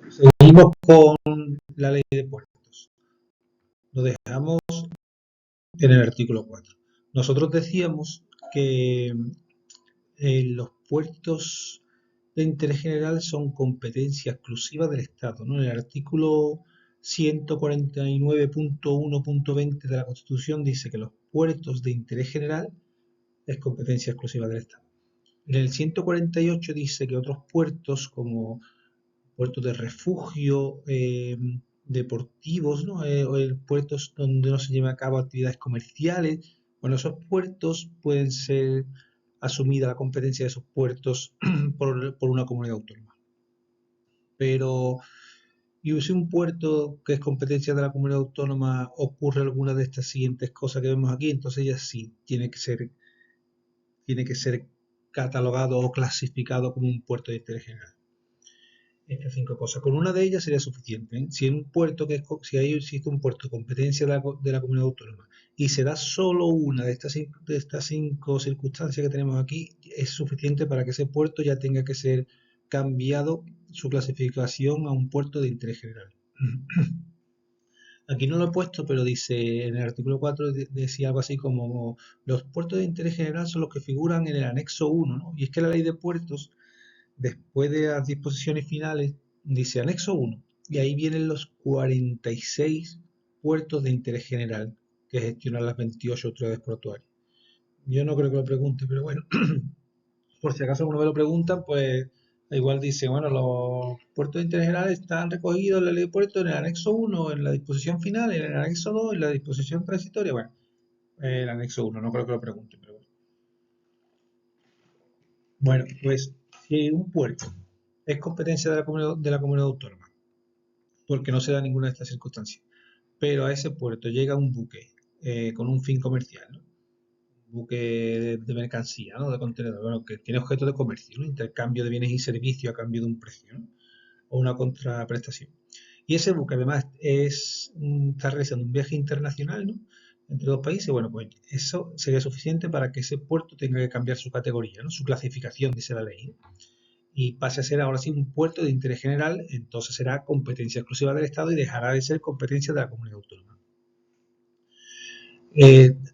Seguimos con la ley de puertos. Lo dejamos en el artículo 4. Nosotros decíamos que los puertos de interés general son competencia exclusiva del Estado, ¿no? En el artículo 149.1.20 de la Constitución dice que los puertos de interés general es competencia exclusiva del Estado. En el 148 dice que otros puertos como puertos de refugio, deportivos, ¿no? O puertos donde no se llevan a cabo actividades comerciales. Bueno, esos puertos pueden ser asumida la competencia de esos puertos por una comunidad autónoma. Pero, y si un puerto que es competencia de la comunidad autónoma ocurre alguna de estas siguientes cosas que vemos aquí, entonces ya sí tiene que ser catalogado o clasificado como un puerto de interés general. Estas 5 cosas. Con una de ellas sería suficiente, ¿eh? Si en un puerto si ahí existe un puerto de competencia de la comunidad autónoma y se da solo una de estas 5 circunstancias que tenemos aquí, es suficiente para que ese puerto ya tenga que ser cambiado su clasificación a un puerto de interés general. Aquí no lo he puesto, pero dice en el artículo 4 decía algo así como los puertos de interés general son los que figuran en el anexo 1, ¿no? Y es que la ley de puertos después de las disposiciones finales, dice anexo 1, y ahí vienen los 46 puertos de interés general que gestionan las 28 autoridades portuarias. Yo no creo que lo pregunte, pero bueno, por si acaso uno me lo pregunta, pues igual dice, bueno, los puertos de interés general están recogidos en la ley de puertos en el anexo 1, en la disposición final, en el anexo 2, en la disposición transitoria. Bueno, el anexo 1, no creo que lo pregunte, pero bueno. Bueno, pues si un puerto es competencia de la comunidad autónoma, porque no se da ninguna de estas circunstancias. Pero a ese puerto llega un buque con un fin comercial, ¿no? Un buque de mercancía, ¿no? De contenedor, bueno, que tiene objeto de comercio, ¿no? Intercambio de bienes y servicios a cambio de un precio, ¿no? O una contraprestación. Y ese buque además está realizando un viaje internacional, ¿no? Entre dos países, bueno, pues eso sería suficiente para que ese puerto tenga que cambiar su categoría, ¿no? Su clasificación, dice la ley, ¿no? Y pase a ser ahora sí un puerto de interés general, entonces será competencia exclusiva del Estado y dejará de ser competencia de la comunidad autónoma.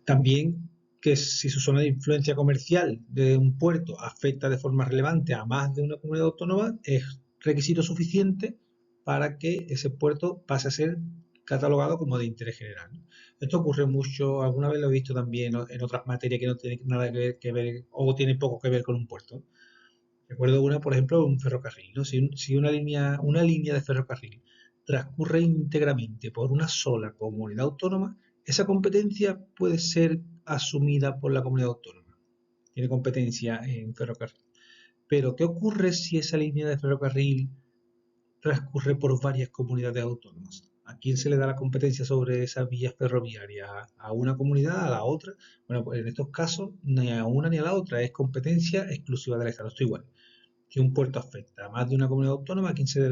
También que si su zona de influencia comercial de un puerto afecta de forma relevante a más de una comunidad autónoma, es requisito suficiente para que ese puerto pase a ser catalogado como de interés general. Esto ocurre mucho, alguna vez lo he visto también en otras materias que no tienen nada que ver o tienen poco que ver con un puerto. Recuerdo una, por ejemplo, un ferrocarril, ¿no? Si una línea de ferrocarril transcurre íntegramente por una sola comunidad autónoma, esa competencia puede ser asumida por la comunidad autónoma. Tiene competencia en ferrocarril. Pero, ¿qué ocurre si esa línea de ferrocarril transcurre por varias comunidades autónomas? ¿A quién se le da la competencia sobre esas vías ferroviarias? ¿A una comunidad? ¿A la otra? Bueno, pues en estos casos, ni a una ni a la otra, es competencia exclusiva del Estado. Esto igual que un puerto afecta a más de una comunidad autónoma, a quién se le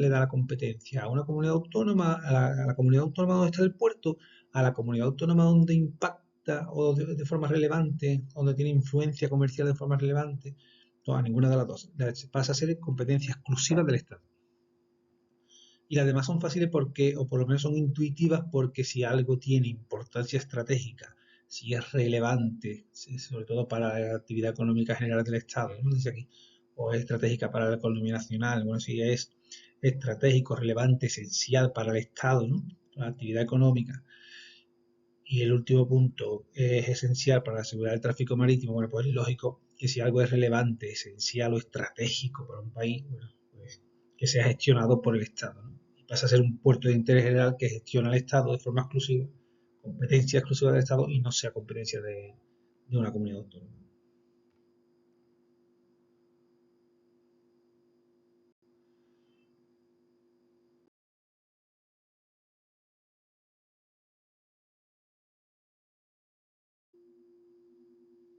da la competencia? ¿A una comunidad autónoma, a la comunidad autónoma donde está el puerto, a la comunidad autónoma donde impacta o de forma relevante, donde tiene influencia comercial de forma relevante? No, a ninguna de las dos. Pasa a ser competencia exclusiva del Estado. Y además son fáciles porque, o por lo menos son intuitivas, porque si algo tiene importancia estratégica, si es relevante, sobre todo para la actividad económica general del Estado, ¿no? Dice aquí, o es estratégica para la economía nacional, bueno, si es estratégico, relevante, esencial para el Estado, ¿no? La actividad económica. Y el último punto es esencial para asegurar el tráfico marítimo. Bueno, pues es lógico que si algo es relevante, esencial o estratégico para un país, bueno, pues que sea gestionado por el Estado, ¿no? Y pasa a ser un puerto de interés general que gestiona el Estado de forma exclusiva, competencia exclusiva del Estado y no sea competencia de una comunidad autónoma.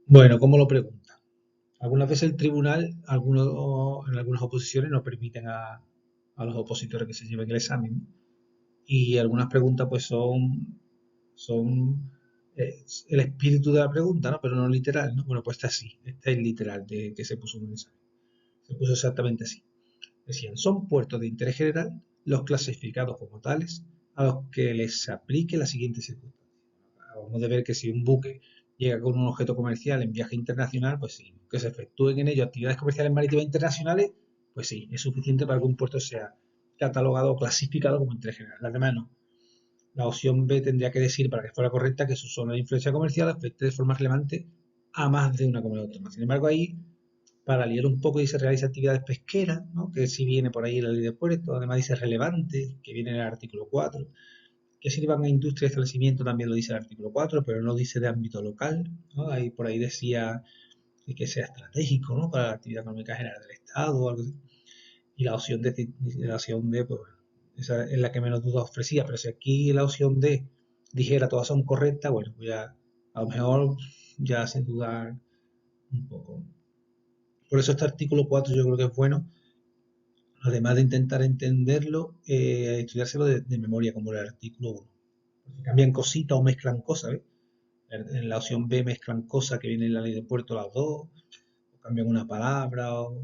Bueno, ¿cómo lo pregunta? Algunas veces el tribunal, en algunas oposiciones, no permiten a los opositores que se lleven el examen. Y algunas preguntas pues son el espíritu de la pregunta, ¿no? Pero no literal, ¿no? Bueno, pues esta sí, esta es literal de que se puso en el examen. Se puso exactamente así. Decían, son puertos de interés general los clasificados como tales a los que les aplique la siguiente circunstancia. Acabamos de ver que si un buque llega con un objeto comercial en viaje internacional, pues sí, que se efectúen en ello actividades comerciales marítimas internacionales, pues sí, es suficiente para que un puerto sea catalogado o clasificado como interés general. Las demás no. La opción B tendría que decir, para que fuera correcta, que su zona de influencia comercial afecte de forma relevante a más de una comunidad autónoma. Sin embargo, ahí, para liar un poco, dice realiza actividades pesqueras, ¿no? Que sí viene por ahí en la ley de puertos, además dice relevante, que viene en el artículo 4, que sirvan a industria y establecimiento también lo dice el artículo 4, pero no dice de ámbito local, ¿no? Ahí por ahí decía que sea estratégico, ¿no? Para la actividad económica general del Estado o algo así. Y la opción D, pues bueno, esa es la que menos dudas ofrecía, pero si aquí la opción D dijera todas son correctas, bueno, pues ya a lo mejor ya hace dudar un poco. Por eso este artículo 4 yo creo que es bueno, además de intentar entenderlo, estudiárselo de memoria, como el artículo 1. Porque cambian cositas o mezclan cosas, ¿ves? En la opción B mezclan cosas que vienen en la ley de puerto las dos, o cambian una palabra, o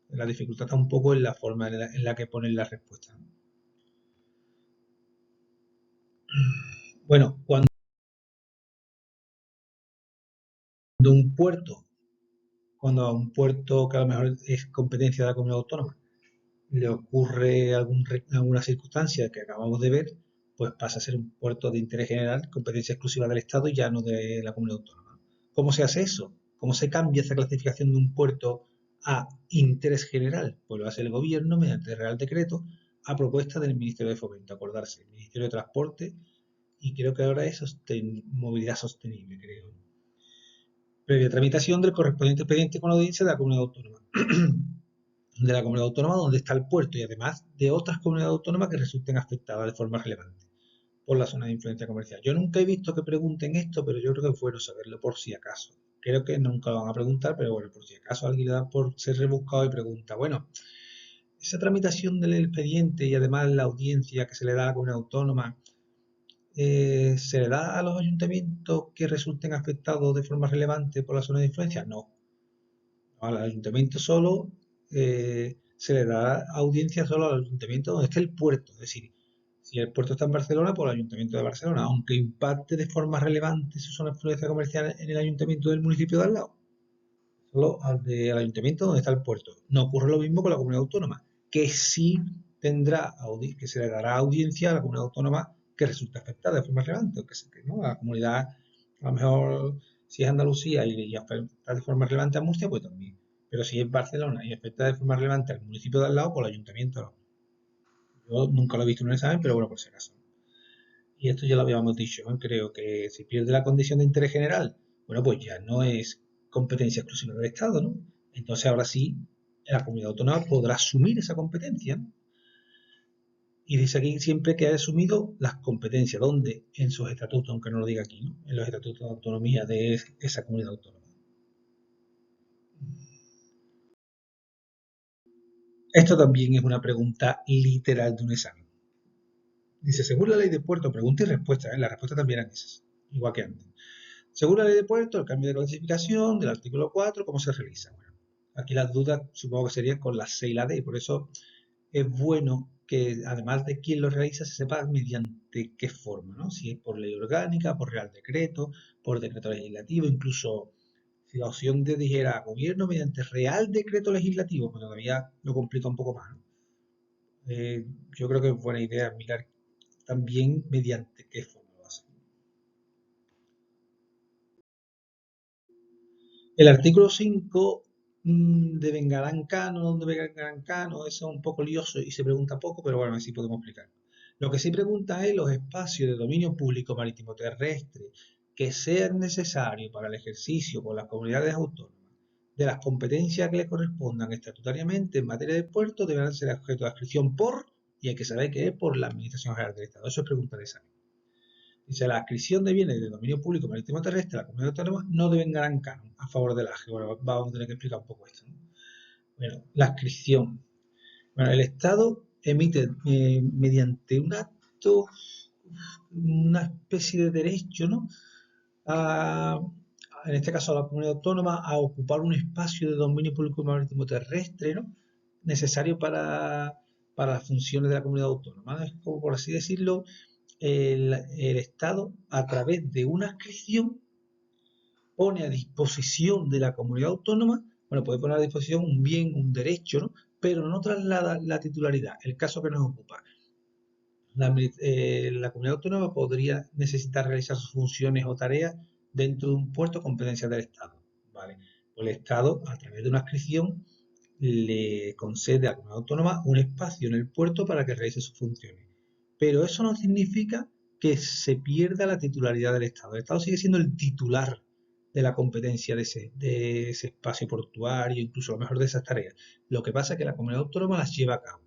la dificultad está un poco en la forma en la que ponen las respuestas. Bueno, cuando un puerto, cuando a un puerto que a lo mejor es competencia de la comunidad autónoma, le ocurre alguna circunstancia que acabamos de ver, pues pasa a ser un puerto de interés general, competencia exclusiva del Estado y ya no de la comunidad autónoma. ¿Cómo se hace eso? ¿Cómo se cambia esa clasificación de un puerto a interés general? Pues lo hace el gobierno mediante Real Decreto a propuesta del Ministerio de Fomento, acordarse, el Ministerio de Transporte y creo que ahora es movilidad sostenible, creo. Previa tramitación del correspondiente expediente con la audiencia de la comunidad autónoma. De la comunidad autónoma donde está el puerto y además de otras comunidades autónomas que resulten afectadas de forma relevante por la zona de influencia comercial. Yo nunca he visto que pregunten esto, pero yo creo que es bueno saberlo por si acaso. Creo que nunca lo van a preguntar, pero bueno, por si acaso alguien le da por ser rebuscado y pregunta, bueno, esa tramitación del expediente y además la audiencia que se le da a la comunidad autónoma, ¿se le da a los ayuntamientos que resulten afectados de forma relevante por la zona de influencia? No. Al ayuntamiento solo se le da audiencia solo al ayuntamiento donde esté el puerto. Es decir, si el puerto está en Barcelona, pues el ayuntamiento de Barcelona, aunque impacte de forma relevante su zona de influencia comercial en el ayuntamiento del municipio de al lado. Solo al ayuntamiento donde está el puerto. No ocurre lo mismo con la comunidad autónoma, que sí que se le dará audiencia a la comunidad autónoma que resulte afectada de forma relevante, que ¿no? La comunidad, a lo mejor, si es Andalucía y afecta de forma relevante a Murcia, pues también. Pero si es Barcelona y afecta de forma relevante al municipio de al lado, pues el ayuntamiento no. Yo nunca lo he visto en un examen, pero bueno, por si acaso. Y esto ya lo habíamos dicho, ¿no? Creo que si pierde la condición de interés general, bueno, pues ya no es competencia exclusiva del Estado, ¿no? Entonces ahora sí, la comunidad autónoma podrá asumir esa competencia, ¿no? Y dice aquí siempre que ha asumido las competencias, donde en sus estatutos, aunque no lo diga aquí, ¿no? En los estatutos de autonomía de esa comunidad autónoma. Esto también es una pregunta literal de un examen. Dice, según la ley de puerto, pregunta y respuesta, ¿eh? La respuesta también eran esas, igual que antes. Según la ley de puerto, el cambio de clasificación del artículo 4, ¿cómo se realiza? Bueno, aquí las dudas supongo que serían con la C y la D, y por eso es bueno que además de quién lo realiza, se sepa mediante qué forma, ¿no? Si es por ley orgánica, por real decreto, por decreto legislativo, incluso si la opción D dijera gobierno mediante real decreto legislativo, pues todavía lo complica un poco más, ¿no? Yo creo que es buena idea mirar también mediante qué forma lo hace. El artículo 5 de Vengarán Cano, donde Vengarán Cano, eso es un poco lioso y se pregunta poco, pero bueno, así podemos explicar. Lo que sí pregunta es los espacios de dominio público marítimo terrestre que sean necesarios para el ejercicio por las comunidades autónomas de las competencias que le correspondan estatutariamente en materia de puertos deberán ser objeto de adscripción por, y hay que saber que es por la Administración General del Estado. Eso es pregunta de examen. Dice, la adscripción de bienes de dominio público marítimo terrestre a la comunidad autónoma no deben ganar canon a favor del AGE. Bueno, vamos a tener que explicar un poco esto, ¿no? Bueno, la adscripción. Bueno, el Estado emite mediante un acto una especie de derecho, ¿no? A, en este caso a la comunidad autónoma, a ocupar un espacio de dominio público marítimo terrestre, ¿no? necesario para las funciones de la comunidad autónoma, ¿no? Es como, por así decirlo, el Estado, a través de una adscripción, pone a disposición de la comunidad autónoma, bueno, puede poner a disposición un bien, un derecho, ¿no? Pero no traslada la titularidad. El caso que nos ocupa, la comunidad autónoma podría necesitar realizar sus funciones o tareas dentro de un puerto competencia del Estado, ¿vale? Pues el Estado, a través de una adscripción, le concede a la comunidad autónoma un espacio en el puerto para que realice sus funciones. Pero eso no significa que se pierda la titularidad del Estado. El Estado sigue siendo el titular de la competencia de ese espacio portuario, incluso a lo mejor de esas tareas. Lo que pasa es que la comunidad autónoma las lleva a cabo.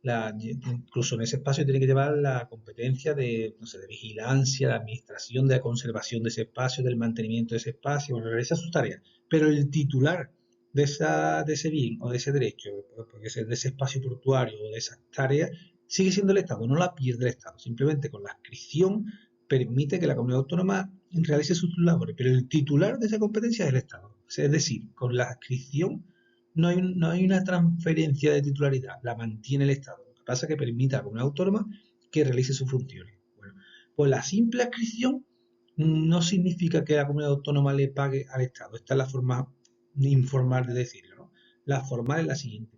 Incluso en ese espacio tiene que llevar la competencia de, no sé, de vigilancia, de administración, de la conservación de ese espacio, del mantenimiento de ese espacio, bueno, realiza sus tareas. Pero el titular de ese bien o de ese derecho, de ese espacio portuario o de esas tareas, sigue siendo el Estado, no la pierde el Estado. Simplemente con la adscripción permite que la comunidad autónoma realice sus labores, pero el titular de esa competencia es el Estado. Es decir, con la adscripción no hay una transferencia de titularidad, la mantiene el Estado. Lo que pasa es que permite a la comunidad autónoma que realice sus funciones. Bueno, pues la simple adscripción no significa que la comunidad autónoma le pague al Estado. Esta es la forma informal de decirlo, ¿no? La formal es la siguiente.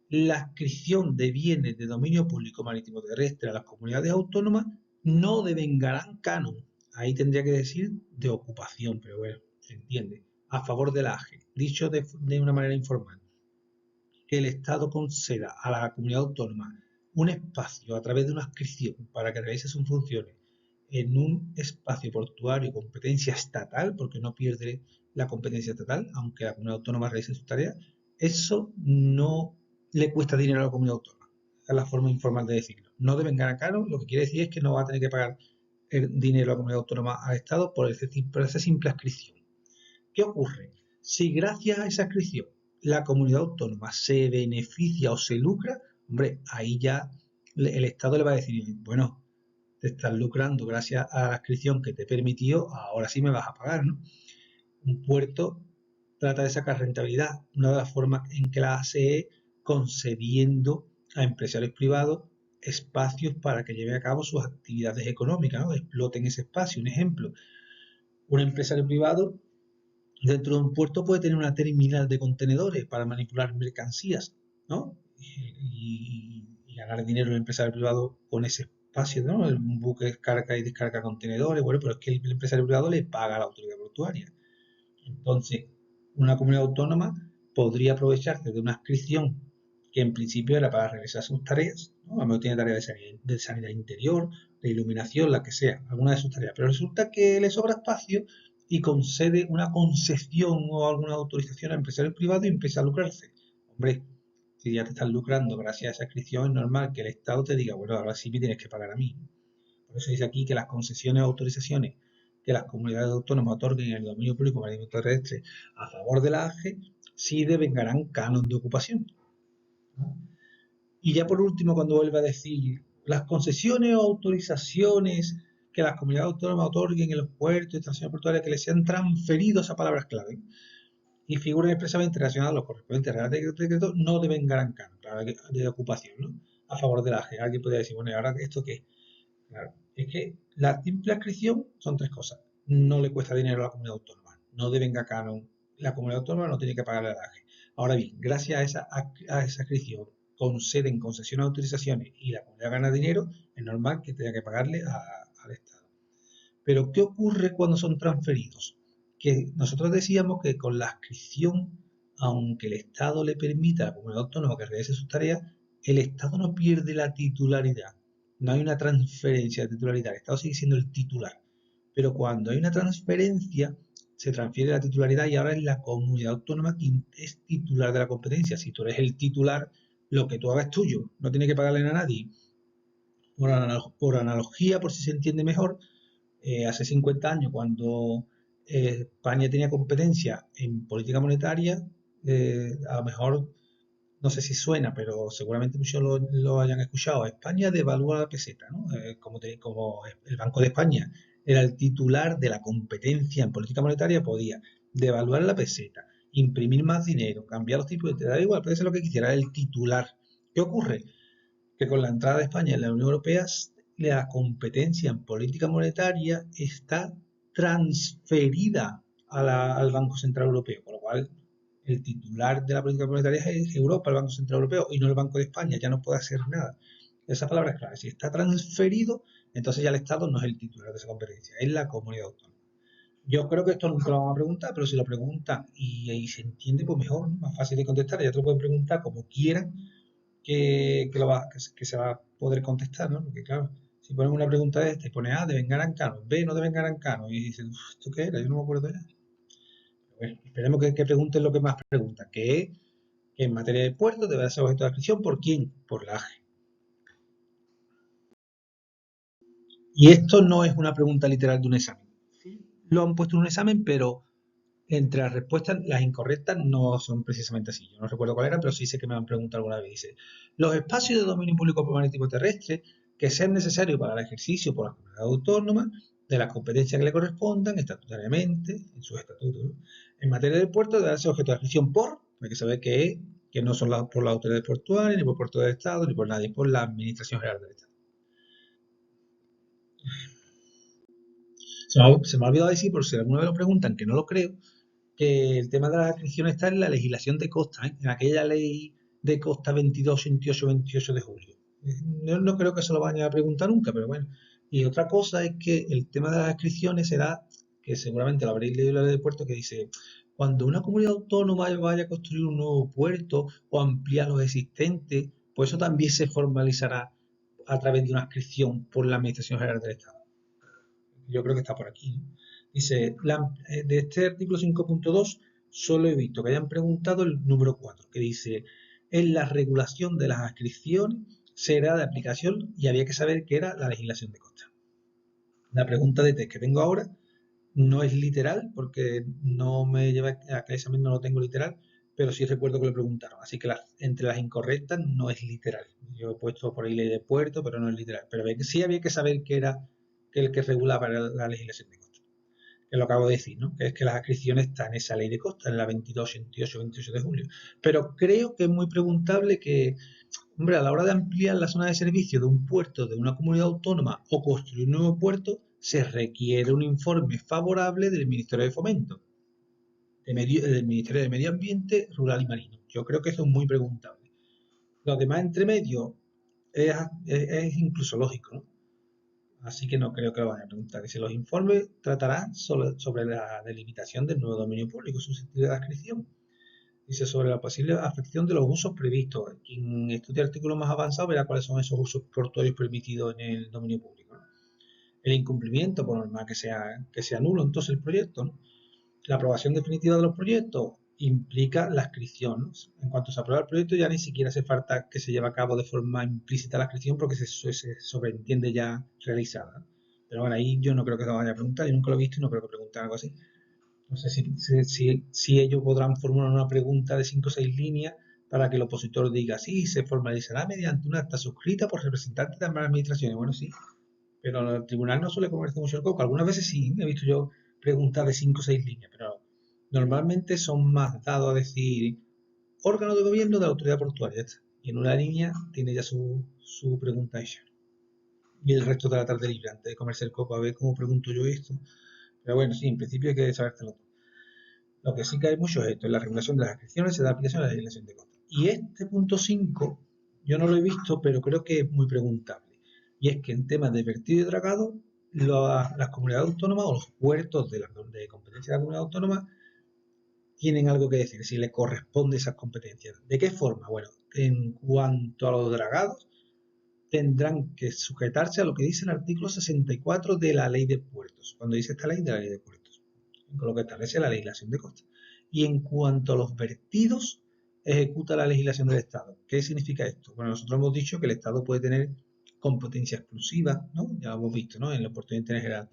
La adscripción de bienes de dominio público marítimo terrestre a las comunidades autónomas no devengarán canon. Ahí tendría que decir de ocupación, pero bueno, se entiende. A favor de la AGE. Dicho de una manera informal, que el Estado conceda a la comunidad autónoma un espacio a través de una adscripción para que realice sus funciones en un espacio portuario competencia estatal, porque no pierde la competencia estatal, aunque la comunidad autónoma realice sus tareas, eso no le cuesta dinero a la comunidad autónoma. Es la forma informal de decirlo. No deben ganar caro, lo que quiere decir es que no va a tener que pagar el dinero a la comunidad autónoma al Estado por esa simple adscripción. ¿Qué ocurre? Si gracias a esa adscripción la comunidad autónoma se beneficia o se lucra, hombre, ahí ya el Estado le va a decir, bueno, te estás lucrando gracias a la adscripción que te permitió, ahora sí me vas a pagar, ¿no? Un puerto trata de sacar rentabilidad. Una de las formas en que la hace es concediendo a empresarios privados espacios para que lleven a cabo sus actividades económicas, ¿no? Exploten ese espacio. Un ejemplo, un empresario privado dentro de un puerto puede tener una terminal de contenedores para manipular mercancías, ¿no? Y ganar dinero el empresario privado con ese espacio, ¿no? El buque carga y descarga contenedores, bueno, pero es que el empresario privado le paga a la autoridad portuaria. Entonces, una comunidad autónoma podría aprovecharse de una adscripción que en principio era para realizar sus tareas, ¿no? A lo mejor tiene tareas de sanidad interior, de iluminación, la que sea, alguna de sus tareas, pero resulta que le sobra espacio y concede una concesión o alguna autorización a empresarios privados y empieza a lucrarse. Hombre, si ya te estás lucrando gracias a esa adscripción, es normal que el Estado te diga, bueno, ahora sí me tienes que pagar a mí. Por eso dice aquí que las concesiones o autorizaciones que las comunidades autónomas otorguen en el dominio público marítimo terrestre a favor de la AGE sí devengarán canon de ocupación, ¿no? Y ya por último, cuando vuelve a decir las concesiones o autorizaciones que las comunidades autónomas otorguen en los puertos y estaciones portuarias que les sean transferidos a palabras clave y figuren expresamente relacionadas a los correspondientes reales de decreto no devengarán canon de ocupación, ¿no? A favor de la AGE. Alguien podría decir, bueno, ¿y ahora esto qué? Claro, es que la simple adscripción son tres cosas. No le cuesta dinero a la comunidad autónoma, no devenga canon, la comunidad autónoma no tiene que pagarle al AGE. Ahora bien, gracias a esa adscripción conceden concesiones, autorizaciones y la comunidad gana dinero, es normal que tenga que pagarle al Estado. Pero ¿qué ocurre cuando son transferidos? Que nosotros decíamos que con la adscripción, aunque el Estado le permita a la comunidad autónoma que realice sus tareas, el Estado no pierde la titularidad. No hay una transferencia de titularidad. El Estado sigue siendo el titular. Pero cuando hay una transferencia, se transfiere la titularidad y ahora es la comunidad autónoma quien es titular de la competencia. Si tú eres el titular, lo que tú hagas es tuyo. No tienes que pagarle a nadie. Por analogía, por si se entiende mejor, hace 50 años, cuando España tenía competencia en política monetaria, a lo mejor, no sé si suena, pero seguramente muchos lo hayan escuchado, España devalúa la peseta, ¿no? Como el Banco de España era el titular de la competencia en política monetaria, podía devaluar la peseta imprimir más dinero, cambiar los tipos, te da igual, puede ser lo que quisiera, el titular. ¿Qué ocurre? Que con la entrada de España en la Unión Europea, la competencia en política monetaria está transferida al Banco Central Europeo, con lo cual el titular de la política monetaria es Europa, el Banco Central Europeo, y no el Banco de España, ya no puede hacer nada. Esa palabra es clave. Si está transferido, entonces ya el Estado no es el titular de esa competencia, es la comunidad autónoma. Yo creo que esto nunca lo van a preguntar, pero si lo preguntan y se entiende, pues mejor, ¿no? Más fácil de contestar. Ya te lo pueden preguntar como quieran, que se va a poder contestar, ¿no? Porque claro, si ponen una pregunta de esta y pones A, devengarán Cano, B, no devengarán Cano, y dicen, ¿esto qué era? Yo no me acuerdo ya. Bueno, esperemos que pregunten lo que más preguntan, que es que en materia de puertos deberá ser objeto de adscripción por quién, por la AGE. Y esto no es una pregunta literal de un examen. Sí, lo han puesto en un examen, pero entre las respuestas, las incorrectas no son precisamente así. Yo no recuerdo cuál era, pero sí sé que me han preguntado alguna vez. Dice, los espacios de dominio público marítimo terrestre que sean necesarios para el ejercicio por la comunidad autónoma de las competencias que le correspondan estatutariamente, en sus estatutos, ¿no? En materia de puertos, debe ser objeto de adscripción por, hay que saber que no son por las autoridades portuarias, ni por puertos del Estado, ni por nadie, por la Administración General del Estado. Se me ha olvidado decir, por si alguna vez lo preguntan, que no lo creo, que el tema de la adscripción está en la legislación de costa, ¿eh? En aquella ley de costa 22, 28, 28 de julio. Yo no creo que se lo vayan a preguntar nunca, pero bueno. Y otra cosa es que el tema de las adscripciones será, que seguramente lo habréis leído en la ley de puerto, que dice, cuando una comunidad autónoma vaya a construir un nuevo puerto o ampliar los existentes, pues eso también se formalizará a través de una adscripción por la Administración General del Estado. Yo creo que está por aquí, ¿no? Dice, de este artículo 5.2 solo he visto que hayan preguntado el número 4, que dice, en la regulación de las adscripciones será de aplicación y había que saber qué era la legislación de costa. La pregunta de test que tengo ahora no es literal, porque no me lleva a que examen no lo tengo literal, pero sí recuerdo que lo preguntaron. Así que entre las incorrectas no es literal. Yo he puesto por ahí ley de puerto, pero no es literal. Pero sí había que saber qué era el que regulaba la legislación de costa. Que lo acabo de decir, ¿no? Que es que las adscripciones están en esa ley de costa, en la 22, 28, 28 de julio. Pero creo que es muy preguntable que, hombre, a la hora de ampliar la zona de servicio de un puerto de una comunidad autónoma o construir un nuevo puerto, se requiere un informe favorable del Ministerio de Fomento, del Ministerio de Medio Ambiente, Rural y Marino. Yo creo que eso es muy preguntable. Los demás entre medio es incluso lógico, ¿no? Así que no creo que lo vayan a preguntar. Dice, los informes tratarán sobre la delimitación del nuevo dominio público susceptible de adscripción. Dice, sobre la posible afección de los usos previstos. Quien estudie artículos más avanzados verá cuáles son esos usos portuarios permitidos en el dominio público, ¿no? El incumplimiento, por norma que sea nulo entonces el proyecto, ¿no? La aprobación definitiva de los proyectos implica la adscripción, ¿no? En cuanto se aprueba el proyecto ya ni siquiera hace falta que se lleve a cabo de forma implícita la adscripción porque se sobreentiende ya realizada. Pero bueno, ahí yo no creo que se vaya a preguntar, yo nunca lo he visto y no creo que pregunten algo así. No sé si ellos podrán formular una pregunta de 5 o 6 líneas para que el opositor diga, sí, se formalizará mediante una acta suscrita por representantes de ambas administraciones. Bueno, sí, pero el tribunal no suele comerse mucho el coco. Algunas veces sí, he visto yo preguntas de 5 o 6 líneas, pero normalmente son más dados a decir órgano de gobierno de la autoridad portuaria. Y en una línea tiene ya su pregunta hecha. Y el resto de la tarde libre, antes de comerse el coco, a ver cómo pregunto yo esto. Pero bueno, sí, en principio hay que sabértelo todo. Lo que sí que hay mucho es esto, en la regulación de las adscripciones se da aplicación a la legislación de costa. Y este punto 5, yo no lo he visto, pero creo que es muy preguntable. Y es que en temas de vertido y dragado, las comunidades autónomas o los puertos de competencia de la comunidad autónoma tienen algo que decir, si les corresponde esas competencias. ¿De qué forma? Bueno, en cuanto a los dragados, tendrán que sujetarse a lo que dice el artículo 64 de la ley de puertos. Cuando dice esta ley, de la ley de puertos, con lo que establece la legislación de costa. Y en cuanto a los vertidos, ejecuta la legislación del Estado. ¿Qué significa esto? Bueno, nosotros hemos dicho que el Estado puede tener competencia exclusiva, ¿no? Ya lo hemos visto, ¿no? En la oportunidad de interés general.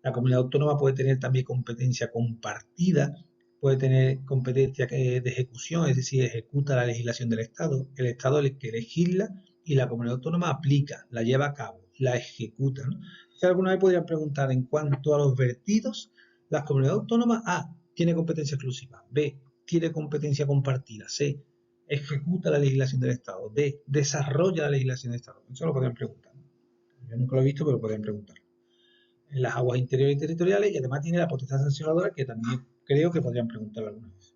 La comunidad autónoma puede tener también competencia compartida, puede tener competencia de ejecución, es decir, ejecuta la legislación del Estado. El Estado es el que legisla y la comunidad autónoma aplica, la lleva a cabo, la ejecuta, ¿no? Si alguna vez podrían preguntar en cuanto a los vertidos, las comunidades autónomas, A, tiene competencia exclusiva, B, tiene competencia compartida. C, ejecuta la legislación del Estado. D, desarrolla la legislación del Estado. Eso lo podrían preguntar. Yo nunca lo he visto, pero podrían preguntar. En las aguas interiores y territoriales, y además tiene la potestad sancionadora, que también creo que podrían preguntarlo alguna vez.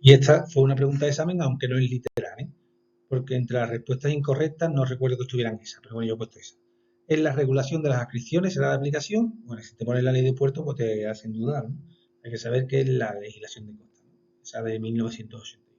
Y esta fue una pregunta de examen, aunque no es literal, ¿eh? Porque entre las respuestas incorrectas no recuerdo que estuvieran esas, pero bueno, yo he puesto esa. En la regulación de las adscripciones será de aplicación. Bueno, si te pones la ley de puertos, pues te hacen dudar, ¿no? Hay que saber qué es la legislación de costa, ¿no? Esa de 1980.